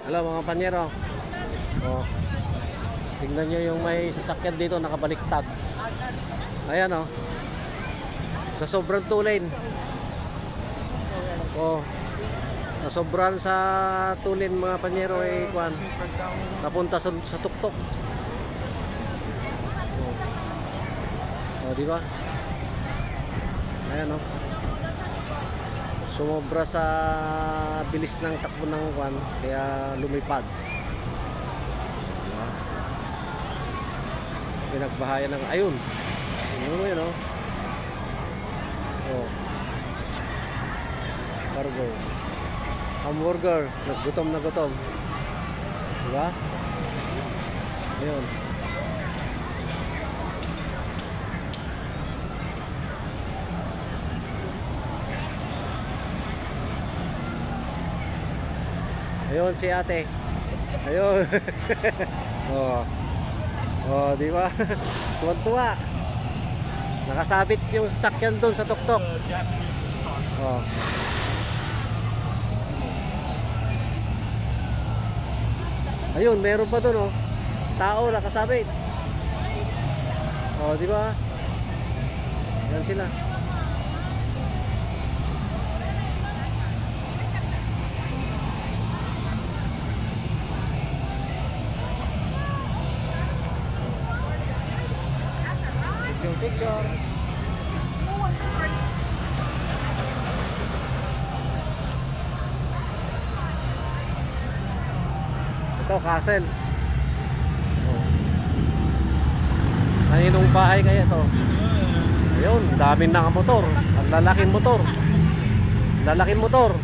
Hello mga panyero. Oh. Tingnan nyo yung may sasakyan dito nakabaliktad. Ayan oh. Sa sobrang tulin. Oh. Sa sobrang sa tulin mga panyero ay kwan. Napunta sa tuktok. Oh, di ba? Ayan oh. Sumobra sa bilis ng takbo ng kwan kaya lumipad. Diba? Pinagbahayan ng ayun. Yun oh. Oh. Cargo. Hamburger, naggutom na gutom. Diba? Ayun. Ayun si ate. Ayun. Oh. Oh, di ba? Tuwan-tuwa. Nakasabit yung sasakyan doon sa tuktok. Oh. Ayun, meron pa doon oh. Tao nakasabit. Oh, di ba? Yan sila. Picture. Ito, castle. Oh. Kaninong bahay kaya ito? Ayun, daming nakamotor. Ang lalaking motor. Lalaking motor.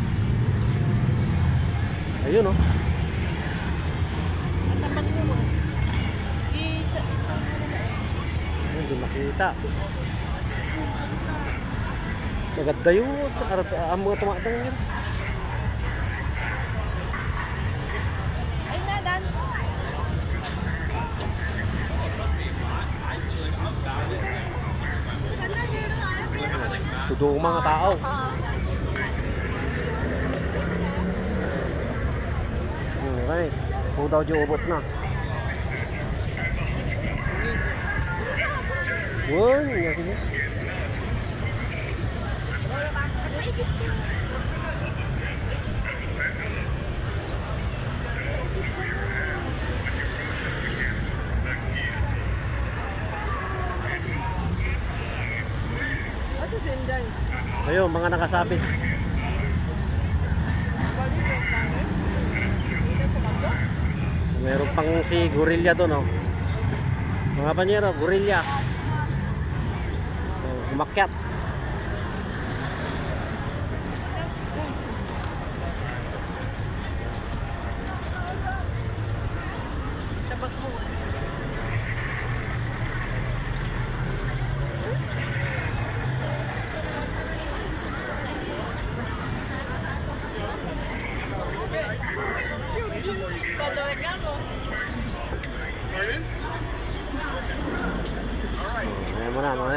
Ayun oh. Hindi makita. Maganda yun. Ang mga tumatang yun. Ay, nadan. Tudong mga tao. Okay. Kung daw di ubot na. Won, yakin niya. What's this in there? Ayun, mga nakasabit. Meron pang si gorilla doon, oh. Mga panyero, gorilla. Oh, umakyat. Tapos mo. Cuando vengamos. Ayan mo na, mga